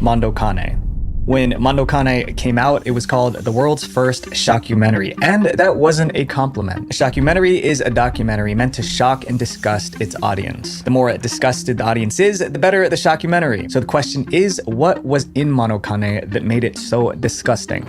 Mondokane. When Mondokane came out, it was called the world's first shockumentary, and that wasn't a compliment. A shockumentary is a documentary meant to shock and disgust its audience. The more disgusted the audience is, the better the shockumentary. So the question is, what was in Mondokane that made it so disgusting?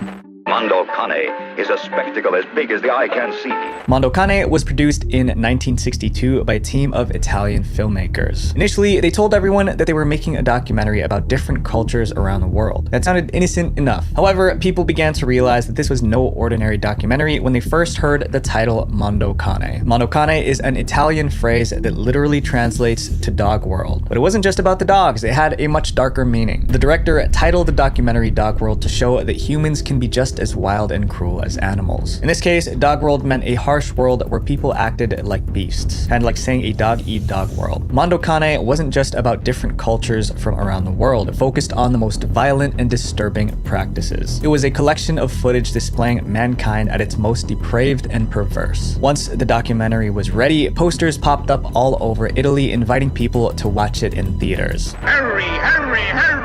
Mondokane is a spectacle as big as the eye can see. Mondokane was produced in 1962 by a team of Italian filmmakers. Initially, they told everyone that they were making a documentary about different cultures around the world. That sounded innocent enough. However, people began to realize that this was no ordinary documentary when they first heard the title Mondokane. Mondokane is an Italian phrase that literally translates to dog world. But it wasn't just about the dogs, it had a much darker meaning. The director titled the documentary Dog World to show that humans can be just as wild and cruel as animals. In this case, dog world meant a harsh world where people acted like beasts, kind of like saying a dog-eat-dog world. Mondokane wasn't just about different cultures from around the world. It focused on the most violent and disturbing practices. It was a collection of footage displaying mankind at its most depraved and perverse. Once the documentary was ready, posters popped up all over Italy inviting people to watch it in theaters. Hurry, hurry, hurry!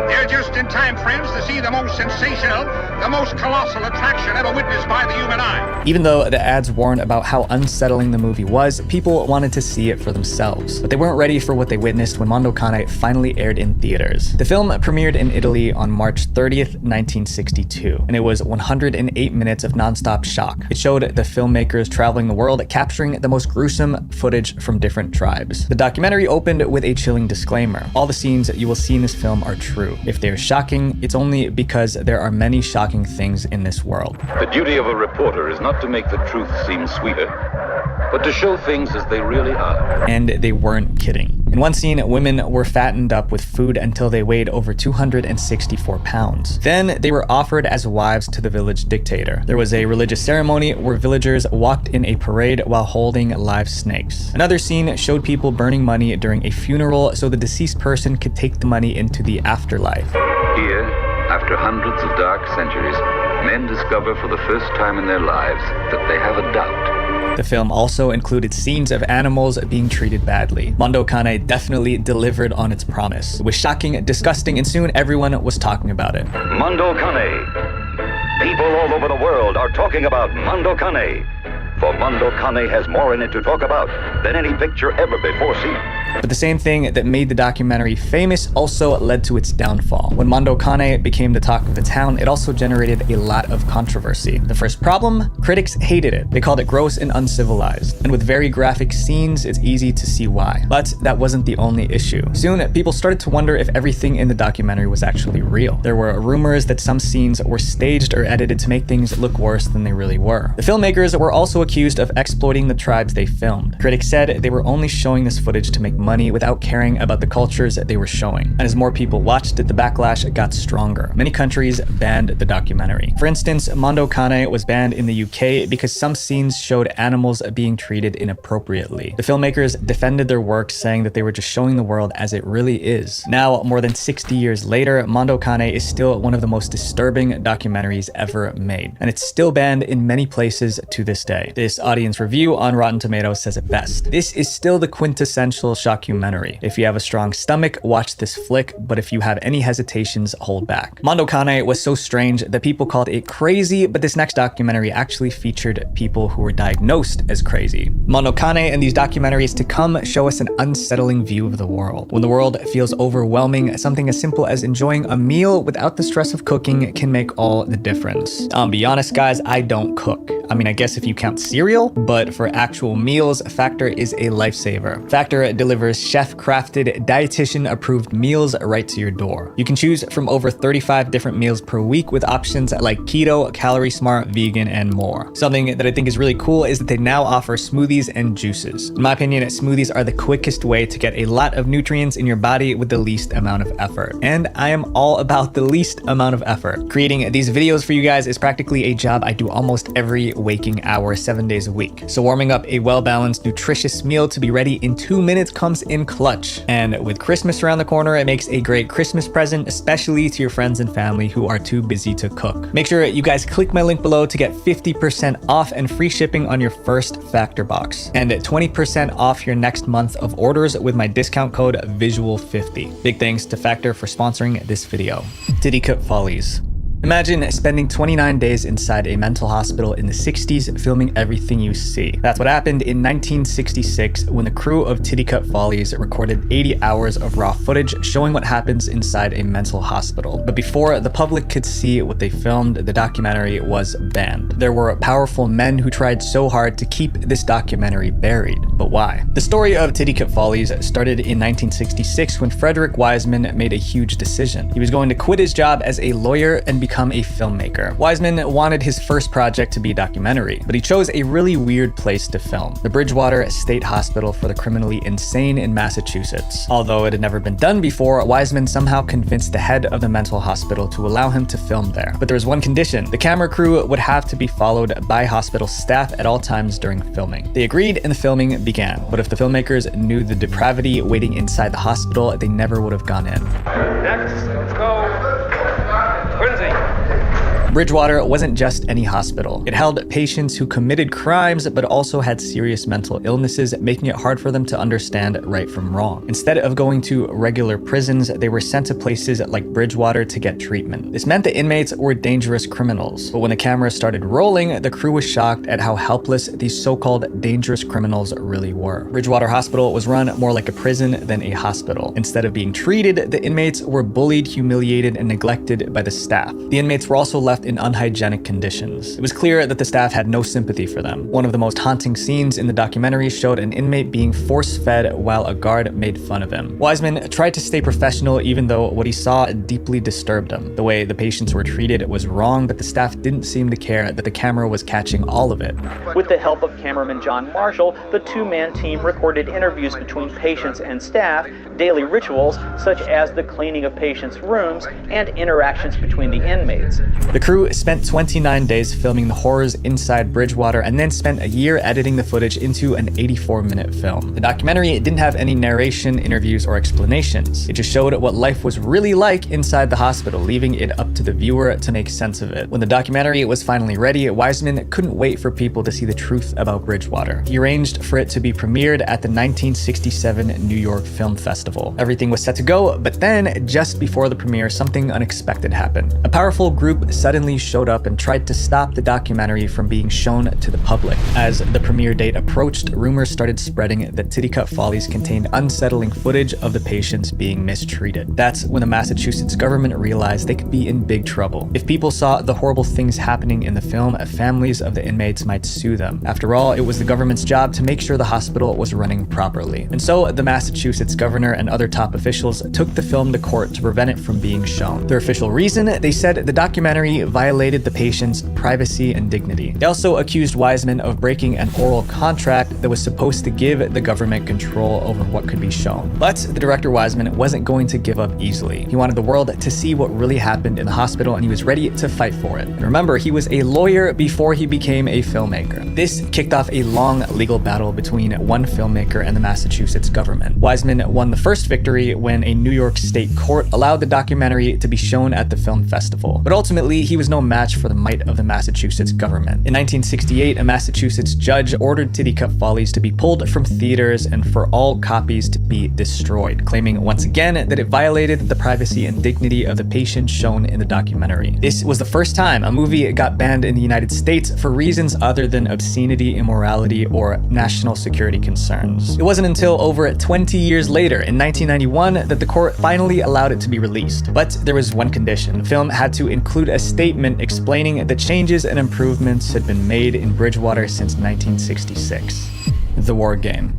They're just in time, friends, to see the most sensational, the most colossal attraction ever witnessed by the human eye. Even though the ads warned about how unsettling the movie was, people wanted to see it for themselves. But they weren't ready for what they witnessed when Mondokane finally aired in theaters. The film premiered in Italy on March 30th, 1962, and it was 108 minutes of nonstop shock. It showed the filmmakers traveling the world, capturing the most gruesome footage from different tribes. The documentary opened with a chilling disclaimer. All the scenes that you will see in this film are true. If they're shocking, it's only because there are many shocking things in this world. The duty of a reporter is not to make the truth seem sweeter, but to show things as they really are. And they weren't kidding. In one scene, women were fattened up with food until they weighed over 264 pounds. Then they were offered as wives to the village dictator. There was a religious ceremony where villagers walked in a parade while holding live snakes. Another scene showed people burning money during a funeral so the deceased person could take the money into the afterlife. Here, after hundreds of dark centuries, men discover for the first time in their lives that they have a doubt. The film also included scenes of animals being treated badly. Mondokane definitely delivered on its promise. It was shocking, disgusting, and soon everyone was talking about it. Mondokane. People all over the world are talking about Mondokane. For Mondokane has more in it to talk about than any picture ever before seen. But the same thing that made the documentary famous also led to its downfall. When Mondokane became the talk of the town, it also generated a lot of controversy. The first problem? Critics hated it. They called it gross and uncivilized. And with very graphic scenes, it's easy to see why. But that wasn't the only issue. Soon, people started to wonder if everything in the documentary was actually real. There were rumors that some scenes were staged or edited to make things look worse than they really were. The filmmakers were also accused of exploiting the tribes they filmed. Critics said they were only showing this footage to make money without caring about the cultures that they were showing. And as more people watched it, the backlash got stronger. Many countries banned the documentary. For instance, Mondokane was banned in the UK because some scenes showed animals being treated inappropriately. The filmmakers defended their work, saying that they were just showing the world as it really is. Now, more than 60 years later, Mondokane is still one of the most disturbing documentaries ever made. And it's still banned in many places to this day. This audience review on Rotten Tomatoes says it best. This is still the quintessential shockumentary. If you have a strong stomach, watch this flick, but if you have any hesitations, hold back. Mondokane was so strange that people called it crazy, but this next documentary actually featured people who were diagnosed as crazy. Mondokane and these documentaries to come show us an unsettling view of the world. When the world feels overwhelming, something as simple as enjoying a meal without the stress of cooking can make all the difference. Be honest, guys, I don't cook. I mean, I guess if you count cereal, but for actual meals, Factor is a lifesaver. Factor delivers chef-crafted, dietitian-approved meals right to your door. You can choose from over 35 different meals per week with options like keto, calorie smart, vegan, and more. Something that I think is really cool is that they now offer smoothies and juices. In my opinion, smoothies are the quickest way to get a lot of nutrients in your body with the least amount of effort. And I am all about the least amount of effort. Creating these videos for you guys is practically a job I do almost every waking hour 7 days a week. So warming up a well-balanced, nutritious meal to be ready in 2 minutes comes in clutch. And with Christmas around the corner, it makes a great Christmas present, especially to your friends and family who are too busy to cook. Make sure you guys click my link below to get 50% off and free shipping on your first Factor box, and 20% off your next month of orders with my discount code VISUAL50. Big thanks to Factor for sponsoring this video. Titicut Follies. Imagine spending 29 days inside a mental hospital in the 60s filming everything you see. That's what happened in 1966 when the crew of Titicut Follies recorded 80 hours of raw footage showing what happens inside a mental hospital. But before the public could see what they filmed, the documentary was banned. There were powerful men who tried so hard to keep this documentary buried. But why? The story of Titicut Follies started in 1966 when Frederick Wiseman made a huge decision. He was going to quit his job as a lawyer and become a filmmaker. Wiseman wanted his first project to be a documentary, but he chose a really weird place to film: the Bridgewater State Hospital for the Criminally Insane in Massachusetts. Although it had never been done before, Wiseman somehow convinced the head of the mental hospital to allow him to film there. But there was one condition: the camera crew would have to be followed by hospital staff at all times during filming. They agreed and the filming began, but if the filmmakers knew the depravity waiting inside the hospital, they never would have gone in. Next, let's go. Quincy. Bridgewater wasn't just any hospital. It held patients who committed crimes but also had serious mental illnesses, making it hard for them to understand right from wrong. Instead of going to regular prisons, they were sent to places like Bridgewater to get treatment. This meant the inmates were dangerous criminals. But when the camera started rolling, the crew was shocked at how helpless these so-called dangerous criminals really were. Bridgewater Hospital was run more like a prison than a hospital. Instead of being treated, the inmates were bullied, humiliated, and neglected by the staff. The inmates were also left in unhygienic conditions. It was clear that the staff had no sympathy for them. One of the most haunting scenes in the documentary showed an inmate being force-fed while a guard made fun of him. Wiseman tried to stay professional even though what he saw deeply disturbed him. The way the patients were treated was wrong, but the staff didn't seem to care that the camera was catching all of it. With the help of cameraman John Marshall, the two-man team recorded interviews between patients and staff, daily rituals such as the cleaning of patients' rooms, and interactions between the inmates. The crew spent 29 days filming the horrors inside Bridgewater and then spent a year editing the footage into an 84-minute film. The documentary didn't have any narration, interviews, or explanations. It just showed what life was really like inside the hospital, leaving it up to the viewer to make sense of it. When the documentary was finally ready, Wiseman couldn't wait for people to see the truth about Bridgewater. He arranged for it to be premiered at the 1967 New York Film Festival. Everything was set to go, but then, just before the premiere, something unexpected happened. A powerful group suddenly showed up and tried to stop the documentary from being shown to the public. As the premiere date approached, rumors started spreading that Titicut Follies contained unsettling footage of the patients being mistreated. That's when the Massachusetts government realized they could be in big trouble. If people saw the horrible things happening in the film, families of the inmates might sue them. After all, it was the government's job to make sure the hospital was running properly. And so the Massachusetts governor and other top officials took the film to court to prevent it from being shown. Their official reason? They said the documentary violated the patient's privacy and dignity. They also accused Wiseman of breaking an oral contract that was supposed to give the government control over what could be shown. But the director Wiseman wasn't going to give up easily. He wanted the world to see what really happened in the hospital, and he was ready to fight for it. And remember, he was a lawyer before he became a filmmaker. This kicked off a long legal battle between one filmmaker and the Massachusetts government. Wiseman won the first victory when a New York state court allowed the documentary to be shown at the film festival. But ultimately, he was no match for the might of the Massachusetts government. In 1968, a Massachusetts judge ordered Titicut Follies to be pulled from theaters and for all copies to be destroyed, claiming once again that it violated the privacy and dignity of the patients shown in the documentary. This was the first time a movie got banned in the United States for reasons other than obscenity, immorality, or national security concerns. It wasn't until over 20 years later, in 1991, that the court finally allowed it to be released. But there was one condition. The film had to include a statement explaining the changes and improvements had been made in Bridgewater since 1966. The War Game.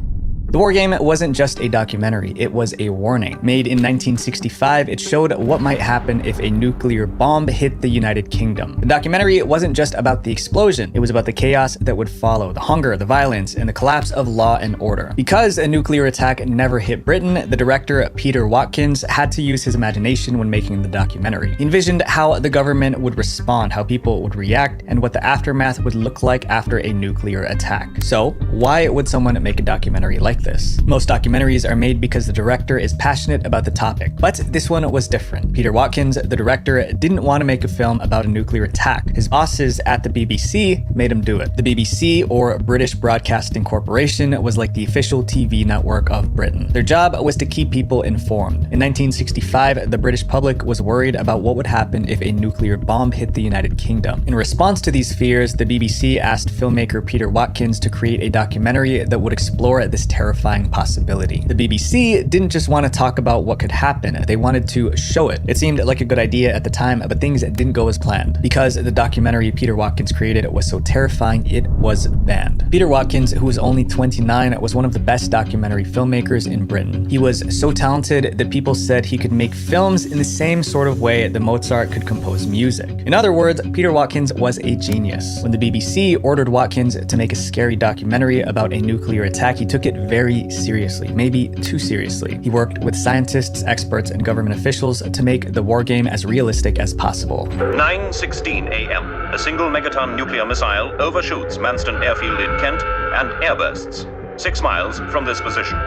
The war game wasn't just a documentary, it was a warning. Made in 1965, it showed what might happen if a nuclear bomb hit the United Kingdom. The documentary wasn't just about the explosion, it was about the chaos that would follow, the hunger, the violence, and the collapse of law and order. Because a nuclear attack never hit Britain, the director, Peter Watkins, had to use his imagination when making the documentary. He envisioned how the government would respond, how people would react, and what the aftermath would look like after a nuclear attack. So, why would someone make a documentary like this? Most documentaries are made because the director is passionate about the topic, but this one was different. Peter Watkins, the director, didn't want to make a film about a nuclear attack. His bosses at the BBC made him do it. The BBC, or British Broadcasting Corporation, was like the official TV network of Britain. Their job was to keep people informed. In 1965, the British public was worried about what would happen if a nuclear bomb hit the United Kingdom. In response to these fears, the BBC asked filmmaker Peter Watkins to create a documentary that would explore this terrifying possibility. The BBC didn't just want to talk about what could happen, they wanted to show it. It seemed like a good idea at the time, but things didn't go as planned. Because the documentary Peter Watkins created was so terrifying, it was banned. Peter Watkins, who was only 29, was one of the best documentary filmmakers in Britain. He was so talented that people said he could make films in the same sort of way that Mozart could compose music. In other words, Peter Watkins was a genius. When the BBC ordered Watkins to make a scary documentary about a nuclear attack, he took it very seriously, maybe too seriously. He worked with scientists, experts, and government officials to make the war game as realistic as possible. 9:16 a.m. A single megaton nuclear missile overshoots Manston Airfield in Kent and airbursts 6 miles from this position.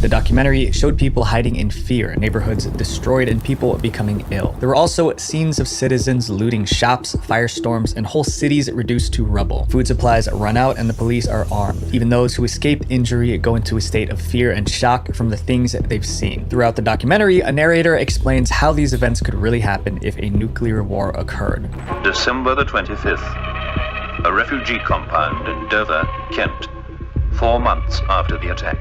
The documentary showed people hiding in fear, neighborhoods destroyed, and people becoming ill. There were also scenes of citizens looting shops, firestorms, and whole cities reduced to rubble. Food supplies run out and the police are armed. Even those who escaped injury go into a state of fear and shock from the things they've seen. Throughout the documentary, a narrator explains how these events could really happen if a nuclear war occurred. December the 25th. A refugee compound in Dover, Kent. 4 months after the attack.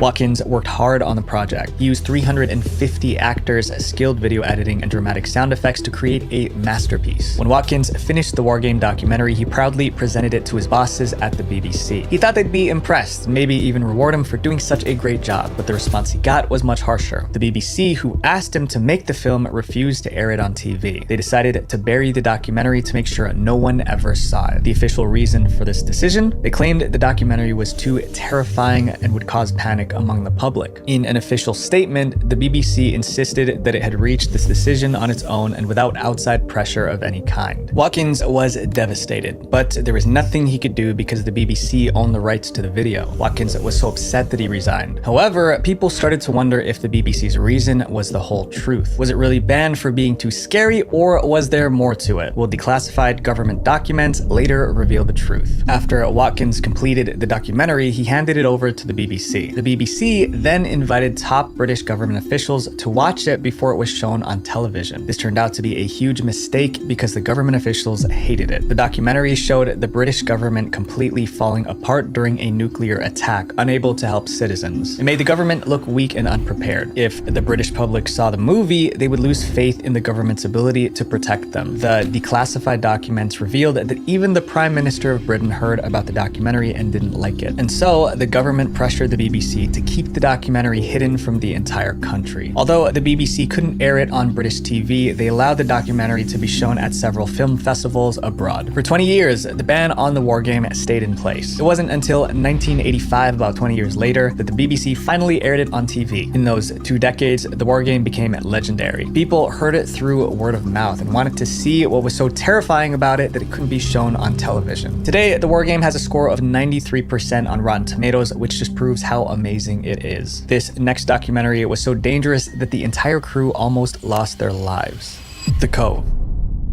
Watkins worked hard on the project. He used 350 actors, skilled video editing, and dramatic sound effects to create a masterpiece. When Watkins finished the war game documentary, he proudly presented it to his bosses at the BBC. He thought they'd be impressed, maybe even reward him for doing such a great job, but the response he got was much harsher. The BBC, who asked him to make the film, refused to air it on TV. They decided to bury the documentary to make sure no one ever saw it. The official reason for this decision? They claimed the documentary was too terrifying and would cause panic among the public. In an official statement, the BBC insisted that it had reached this decision on its own and without outside pressure of any kind. Watkins was devastated, but there was nothing he could do because the BBC owned the rights to the video. Watkins was so upset that he resigned. However, people started to wonder if the BBC's reason was the whole truth. Was it really banned for being too scary, or was there more to it? Will declassified government documents later reveal the truth? After Watkins completed the documentary, he handed it over to the BBC. The BBC then invited top British government officials to watch it before it was shown on television. This turned out to be a huge mistake because the government officials hated it. The documentary showed the British government completely falling apart during a nuclear attack, unable to help citizens. It made the government look weak and unprepared. If the British public saw the movie, they would lose faith in the government's ability to protect them. The declassified documents revealed that even the Prime Minister of Britain heard about the documentary and didn't like it. And so the government pressured the BBC to keep the documentary hidden from the entire country. Although the BBC couldn't air it on British TV, they allowed the documentary to be shown at several film festivals abroad. For 20 years, the ban on the war game stayed in place. It wasn't until 1985, about 20 years later, that the BBC finally aired it on TV. In those 2 decades, the war game became legendary. People heard it through word of mouth and wanted to see what was so terrifying about it that it couldn't be shown on television. Today, the war game has a score of 93% on Rotten Tomatoes, which just proves how amazing it is. This next documentary was so dangerous that the entire crew almost lost their lives. The Cove.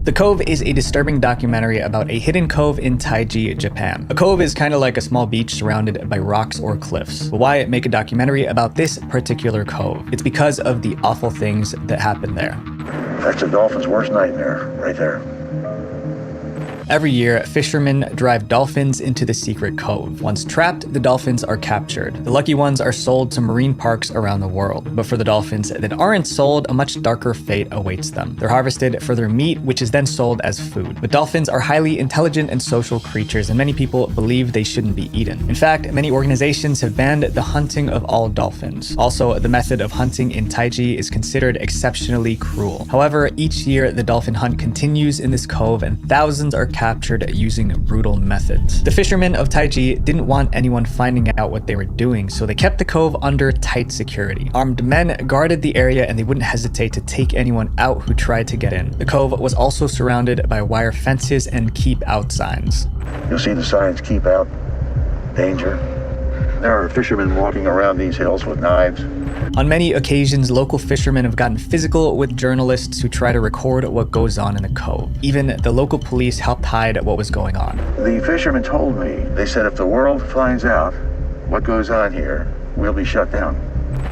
The Cove is a disturbing documentary about a hidden cove in Taiji, Japan. A cove is kind of like a small beach surrounded by rocks or cliffs. But why make a documentary about this particular cove? It's because of the awful things that happen there. That's a dolphin's worst nightmare, right there. Every year, fishermen drive dolphins into the secret cove. Once trapped, the dolphins are captured. The lucky ones are sold to marine parks around the world. But for the dolphins that aren't sold, a much darker fate awaits them. They're harvested for their meat, which is then sold as food. But dolphins are highly intelligent and social creatures, and many people believe they shouldn't be eaten. In fact, many organizations have banned the hunting of all dolphins. Also, the method of hunting in Taiji is considered exceptionally cruel. However, each year the dolphin hunt continues in this cove, and thousands are captured using brutal methods. The fishermen of Taiji didn't want anyone finding out what they were doing, so they kept the cove under tight security. Armed men guarded the area, and they wouldn't hesitate to take anyone out who tried to get in. The cove was also surrounded by wire fences and keep out signs. You'll see the signs, keep out, danger. There are fishermen walking around these hills with knives. On many occasions, local fishermen have gotten physical with journalists who try to record what goes on in the cove. Even the local police helped hide what was going on. The fishermen told me, they said if the world finds out what goes on here, we'll be shut down.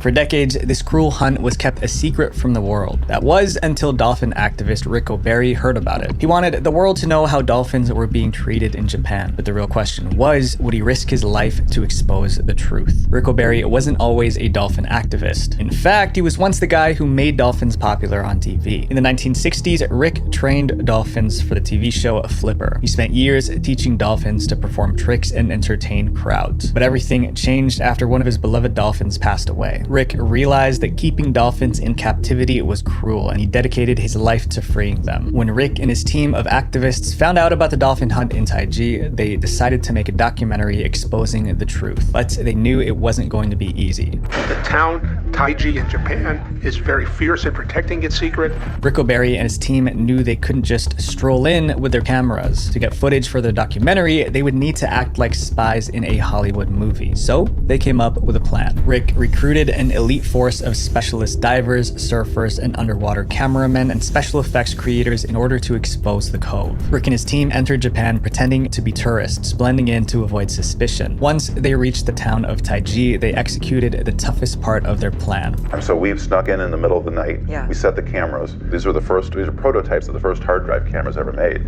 For decades, this cruel hunt was kept a secret from the world. That was until dolphin activist Rick O'Barry heard about it. He wanted the world to know how dolphins were being treated in Japan, but the real question was, would he risk his life to expose the truth? Rick O'Barry wasn't always a dolphin activist. In fact, he was once the guy who made dolphins popular on TV. In the 1960s, Rick trained dolphins for the TV show Flipper. He spent years teaching dolphins to perform tricks and entertain crowds. But everything changed after one of his beloved dolphins passed away. Rick realized that keeping dolphins in captivity was cruel, and he dedicated his life to freeing them. When Rick and his team of activists found out about the dolphin hunt in Taiji, they decided to make a documentary exposing the truth. But they knew it wasn't going to be easy. The town, Taiji in Japan, is very fierce in protecting its secret. Rick O'Barry and his team knew they couldn't just stroll in with their cameras. To get footage for their documentary, they would need to act like spies in a Hollywood movie. So they came up with a plan. Rick recruited an elite force of specialist divers, surfers, and underwater cameramen and special effects creators in order to expose the cove. Rick and his team entered Japan pretending to be tourists, blending in to avoid suspicion. Once they reached the town of Taiji, they executed the toughest part of their plan. So we snuck in the middle of the night. Yeah. We set the cameras. These are prototypes of the first hard drive cameras ever made.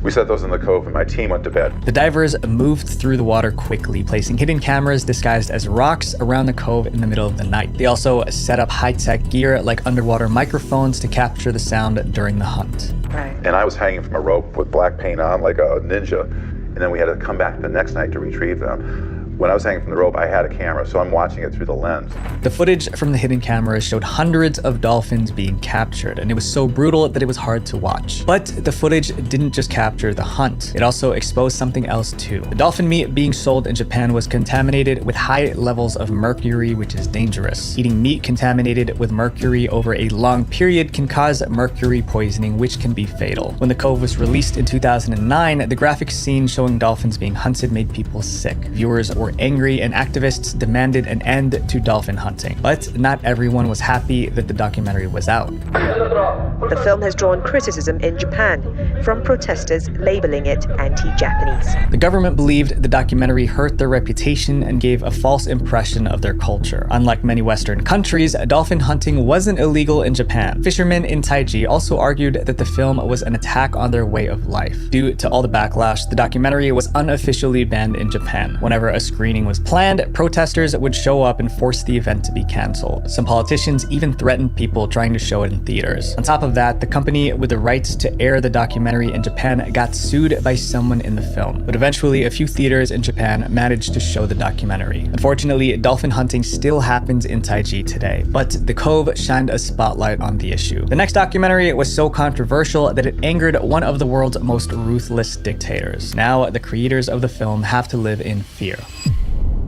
We set those in the cove and my team went to bed. The divers moved through the water quickly, placing hidden cameras disguised as rocks around the cove in the middle of the night. They also set up high-tech gear like underwater microphones to capture the sound during the hunt. Right. And I was hanging from a rope with black paint on like a ninja. And then we had to come back the next night to retrieve them. When I was hanging from the rope, I had a camera, so I'm watching it through the lens. The footage from the hidden cameras showed hundreds of dolphins being captured, and it was so brutal that it was hard to watch. But the footage didn't just capture the hunt. It also exposed something else too. The dolphin meat being sold in Japan was contaminated with high levels of mercury, which is dangerous. Eating meat contaminated with mercury over a long period can cause mercury poisoning, which can be fatal. When the cove was released in 2009, the graphic scene showing dolphins being hunted made people sick. Viewers were angry, and activists demanded an end to dolphin hunting. But not everyone was happy that the documentary was out. The film has drawn criticism in Japan from protesters labeling it anti-Japanese. The government believed the documentary hurt their reputation and gave a false impression of their culture. Unlike many Western countries, dolphin hunting wasn't illegal in Japan. Fishermen in Taiji also argued that the film was an attack on their way of life. Due to all the backlash, the documentary was unofficially banned in Japan. Whenever a screening was planned, protesters would show up and force the event to be canceled. Some politicians even threatened people trying to show it in theaters. On top of that, the company with the rights to air the documentary in Japan got sued by someone in the film. But eventually, a few theaters in Japan managed to show the documentary. Unfortunately, dolphin hunting still happens in Taiji today, but the cove shined a spotlight on the issue. The next documentary was so controversial that it angered one of the world's most ruthless dictators. Now, the creators of the film have to live in fear.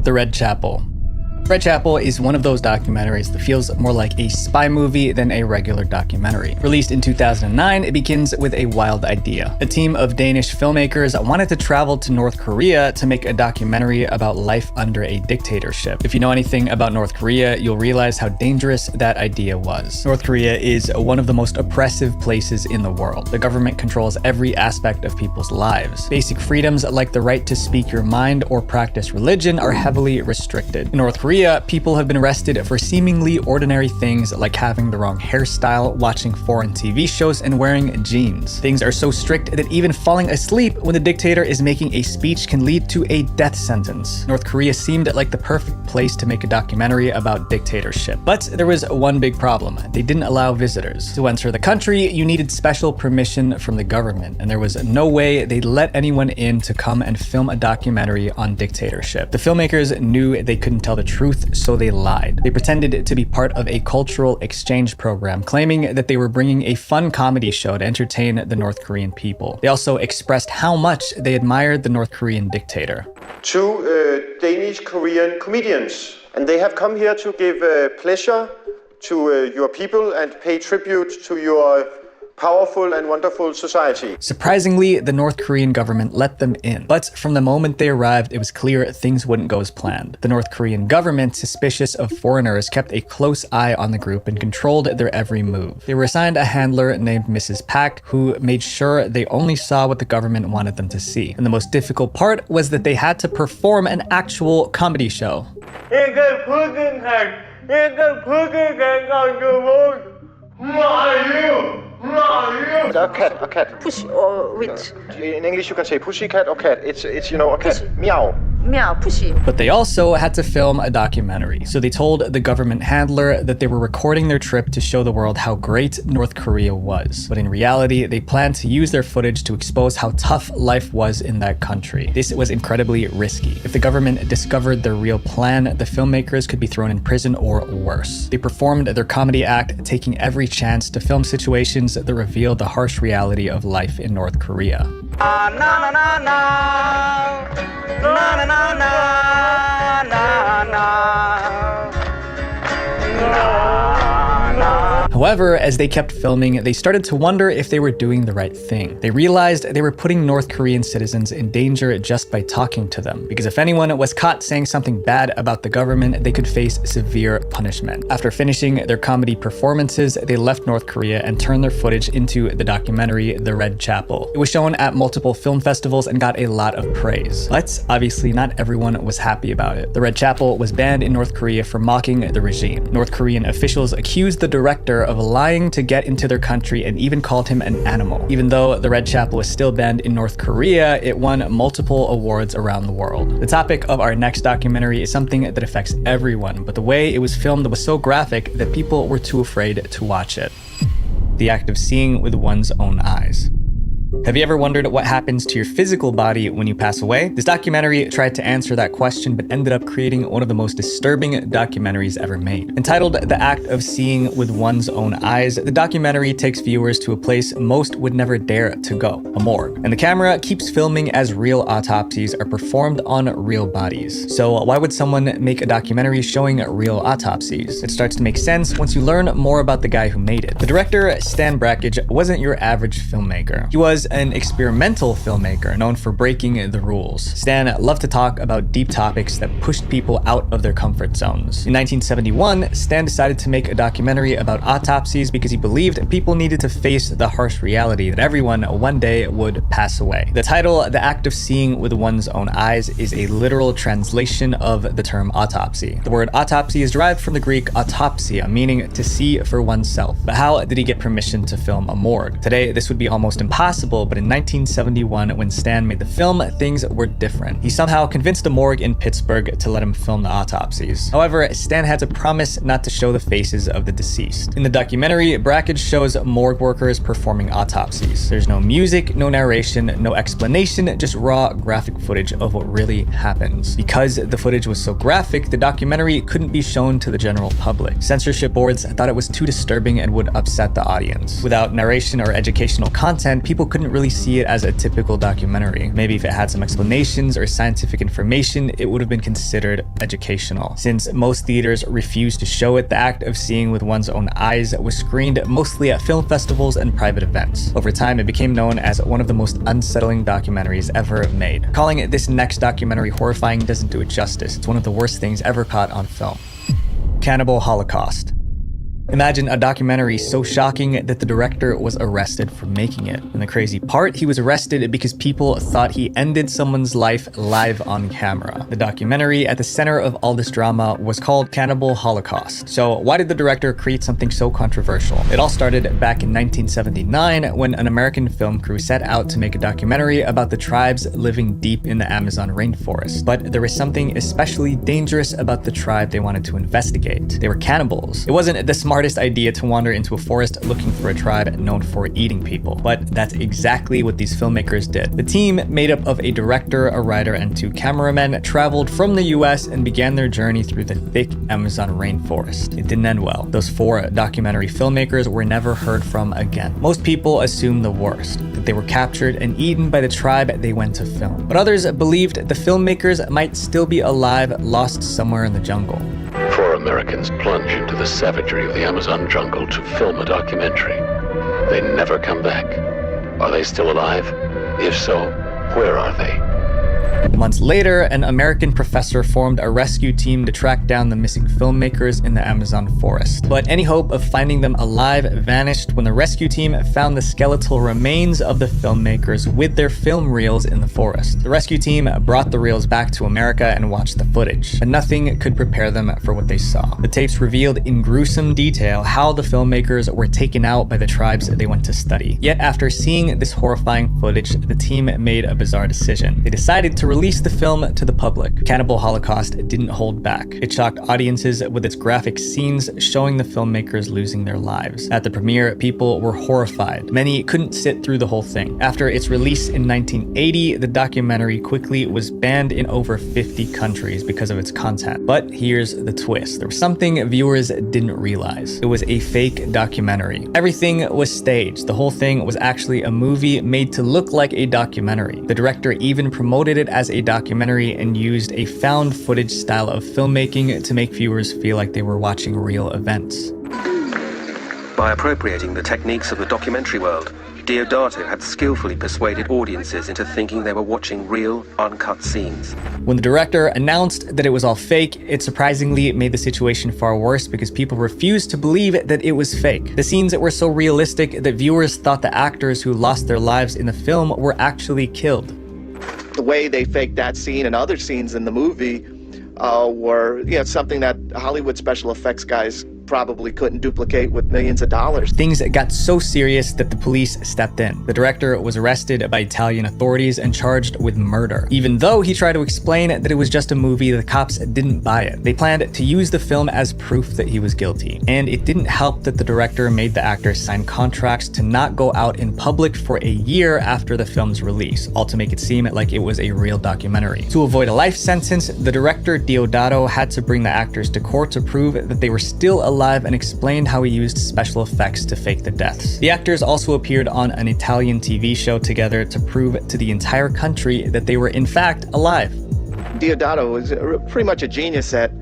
The Red Chapel. Red Chapel is one of those documentaries that feels more like a spy movie than a regular documentary. Released in 2009, it begins with a wild idea. A team of Danish filmmakers wanted to travel to North Korea to make a documentary about life under a dictatorship. If you know anything about North Korea, you'll realize how dangerous that idea was. North Korea is one of the most oppressive places in the world. The government controls every aspect of people's lives. Basic freedoms like the right to speak your mind or practice religion are heavily restricted. In North Korea, Korea, people have been arrested for seemingly ordinary things like having the wrong hairstyle, watching foreign TV shows, and wearing jeans. Things are so strict that even falling asleep when the dictator is making a speech can lead to a death sentence. North Korea seemed like the perfect place to make a documentary about dictatorship. But there was one big problem. They didn't allow visitors. To enter the country, you needed special permission from the government, and there was no way they'd let anyone in to come and film a documentary on dictatorship. The filmmakers knew they couldn't tell the truth, so they lied. They pretended to be part of a cultural exchange program, claiming that they were bringing a fun comedy show to entertain the North Korean people. They also expressed how much they admired the North Korean dictator. Two Danish-Korean comedians, and they have come here to give pleasure to your people and pay tribute to your powerful and wonderful society. Surprisingly, the North Korean government let them in. But from the moment they arrived, it was clear things wouldn't go as planned. The North Korean government, suspicious of foreigners, kept a close eye on the group and controlled their every move. They were assigned a handler named Mrs. Pak, who made sure they only saw what the government wanted them to see. And the most difficult part was that they had to perform an actual comedy show. A cat. Pussy or which? In English you can say pussycat or cat. It's you know, a cat. Pussy. Meow. Meow, pussy. But they also had to film a documentary. So they told the government handler that they were recording their trip to show the world how great North Korea was. But in reality, they planned to use their footage to expose how tough life was in that country. This was incredibly risky. If the government discovered their real plan, the filmmakers could be thrown in prison or worse. They performed their comedy act, taking every chance to film situations that revealed the harsh reality of life in North Korea. However, as they kept filming, they started to wonder if they were doing the right thing. They realized they were putting North Korean citizens in danger just by talking to them, because if anyone was caught saying something bad about the government, they could face severe punishment. After finishing their comedy performances, they left North Korea and turned their footage into the documentary The Red Chapel. It was shown at multiple film festivals and got a lot of praise. But obviously not everyone was happy about it. The Red Chapel was banned in North Korea for mocking the regime. North Korean officials accused the director of lying to get into their country and even called him an animal. Even though the Red Chapel was still banned in North Korea, it won multiple awards around the world. The topic of our next documentary is something that affects everyone, but the way it was filmed was so graphic that people were too afraid to watch it. The act of seeing with one's own eyes. Have you ever wondered what happens to your physical body when you pass away? This documentary tried to answer that question, but ended up creating one of the most disturbing documentaries ever made. Entitled The Act of Seeing with One's Own Eyes, the documentary takes viewers to a place most would never dare to go, a morgue. And the camera keeps filming as real autopsies are performed on real bodies. So why would someone make a documentary showing real autopsies? It starts to make sense once you learn more about the guy who made it. The director, Stan Brakhage, wasn't your average filmmaker. He was an experimental filmmaker known for breaking the rules. Stan loved to talk about deep topics that pushed people out of their comfort zones. In 1971, Stan decided to make a documentary about autopsies because he believed people needed to face the harsh reality that everyone one day would pass away. The title, The Act of Seeing with One's Own Eyes, is a literal translation of the term autopsy. The word autopsy is derived from the Greek autopsia, meaning to see for oneself. But how did he get permission to film a morgue? Today, this would be almost impossible, but in 1971, when Stan made the film, things were different. He somehow convinced a morgue in Pittsburgh to let him film the autopsies. However, Stan had to promise not to show the faces of the deceased. In the documentary, Brakhage shows morgue workers performing autopsies. There's no music, no narration, no explanation, just raw graphic footage of what really happens. Because the footage was so graphic, the documentary couldn't be shown to the general public. Censorship boards thought it was too disturbing and would upset the audience. Without narration or educational content, people couldn't really see it as a typical documentary. Maybe if it had some explanations or scientific information, it would have been considered educational. Since most theaters refused to show it, the act of seeing with one's own eyes was screened mostly at film festivals and private events. Over time, it became known as one of the most unsettling documentaries ever made. Calling it this next documentary horrifying doesn't do it justice. It's one of the worst things ever caught on film. Cannibal Holocaust. Imagine a documentary so shocking that the director was arrested for making it. And the crazy part, he was arrested because people thought he ended someone's life live on camera. The documentary at the center of all this drama was called Cannibal Holocaust. So why did the director create something so controversial? It all started back in 1979 when an American film crew set out to make a documentary about the tribes living deep in the Amazon rainforest. But there was something especially dangerous about the tribe they wanted to investigate. They were cannibals. It wasn't the smartest idea to wander into a forest looking for a tribe known for eating people, but that's exactly what these filmmakers did. The team, made up of a director, a writer, and 2 cameramen, traveled from the US and began their journey through the thick Amazon rainforest. It didn't end well. Those 4 documentary filmmakers were never heard from again. Most people assumed the worst, that they were captured and eaten by the tribe they went to film. But others believed the filmmakers might still be alive, lost somewhere in the jungle. 4 Americans plunge into the savagery of the Amazon jungle to film a documentary. They never come back. Are they still alive? If so, where are they? Months later, an American professor formed a rescue team to track down the missing filmmakers in the Amazon forest. But any hope of finding them alive vanished when the rescue team found the skeletal remains of the filmmakers with their film reels in the forest. The rescue team brought the reels back to America and watched the footage, but nothing could prepare them for what they saw. The tapes revealed in gruesome detail how the filmmakers were taken out by the tribes they went to study. Yet after seeing this horrifying footage, the team made a bizarre decision. They decided to release the film to the public. Cannibal Holocaust didn't hold back. It shocked audiences with its graphic scenes showing the filmmakers losing their lives. At the premiere, people were horrified. Many couldn't sit through the whole thing. After its release in 1980, the documentary quickly was banned in over 50 countries because of its content. But here's the twist. There was something viewers didn't realize. It was a fake documentary. Everything was staged. The whole thing was actually a movie made to look like a documentary. The director even promoted it as a documentary and used a found footage style of filmmaking to make viewers feel like they were watching real events. By appropriating the techniques of the documentary world, Deodato had skillfully persuaded audiences into thinking they were watching real, uncut scenes. When the director announced that it was all fake, it surprisingly made the situation far worse because people refused to believe that it was fake. The scenes were so realistic that viewers thought the actors who lost their lives in the film were actually killed. The way they faked that scene and other scenes in the movie were something that Hollywood special effects guys probably couldn't duplicate with millions of dollars. Things got so serious that the police stepped in. The director was arrested by Italian authorities and charged with murder. Even though he tried to explain that it was just a movie, the cops didn't buy it. They planned to use the film as proof that he was guilty. And it didn't help that the director made the actors sign contracts to not go out in public for a year after the film's release, all to make it seem like it was a real documentary. To avoid a life sentence, the director Deodato had to bring the actors to court to prove that they were still alive and explained how he used special effects to fake the deaths. The actors also appeared on an Italian TV show together to prove to the entire country that they were in fact alive. Deodato was pretty much a genius at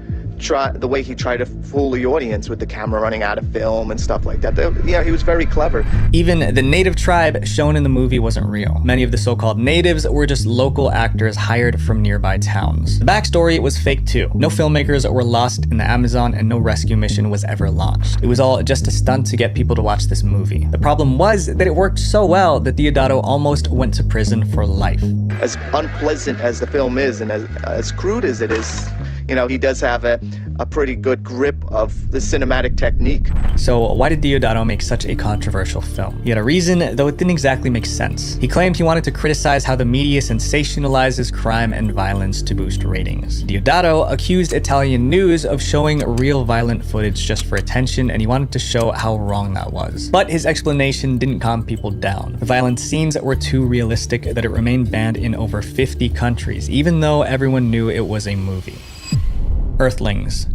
the way he tried to fool the audience with the camera running out of film and stuff like that. He was very clever. Even the native tribe shown in the movie wasn't real. Many of the so-called natives were just local actors hired from nearby towns. The backstory was fake too. No filmmakers were lost in the Amazon and no rescue mission was ever launched. It was all just a stunt to get people to watch this movie. The problem was that it worked so well that Deodato almost went to prison for life. As unpleasant as the film is and as crude as it is, he does have a pretty good grip of the cinematic technique. So why did Deodato make such a controversial film? He had a reason, though it didn't exactly make sense. He claimed he wanted to criticize how the media sensationalizes crime and violence to boost ratings. Deodato accused Italian news of showing real violent footage just for attention, and he wanted to show how wrong that was. But his explanation didn't calm people down. The violent scenes were too realistic that it remained banned in over 50 countries, even though everyone knew it was a movie. Earthlings.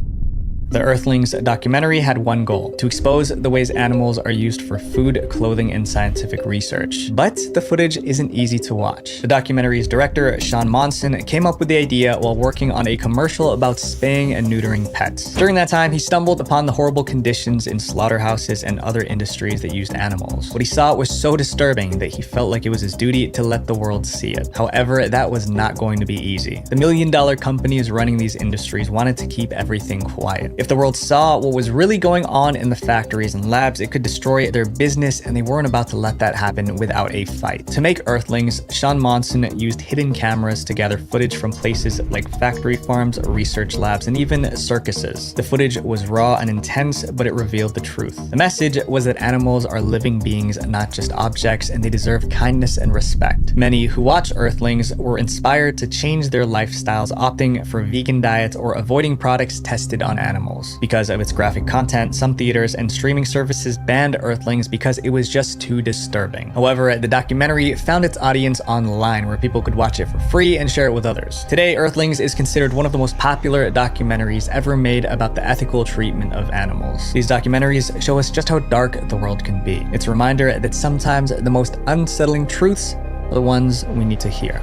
The Earthlings documentary had one goal: to expose the ways animals are used for food, clothing, and scientific research. But the footage isn't easy to watch. The documentary's director, Sean Monson, came up with the idea while working on a commercial about spaying and neutering pets. During that time, he stumbled upon the horrible conditions in slaughterhouses and other industries that used animals. What he saw was so disturbing that he felt like it was his duty to let the world see it. However, that was not going to be easy. The million-dollar companies running these industries wanted to keep everything quiet. If the world saw what was really going on in the factories and labs, it could destroy their business, and they weren't about to let that happen without a fight. To make Earthlings, Sean Monson used hidden cameras to gather footage from places like factory farms, research labs, and even circuses. The footage was raw and intense, but it revealed the truth. The message was that animals are living beings, not just objects, and they deserve kindness and respect. Many who watch Earthlings were inspired to change their lifestyles, opting for vegan diets or avoiding products tested on animals. Because of its graphic content, some theaters and streaming services banned Earthlings because it was just too disturbing. However, the documentary found its audience online, where people could watch it for free and share it with others. Today, Earthlings is considered one of the most popular documentaries ever made about the ethical treatment of animals. These documentaries show us just how dark the world can be. It's a reminder that sometimes the most unsettling truths are the ones we need to hear.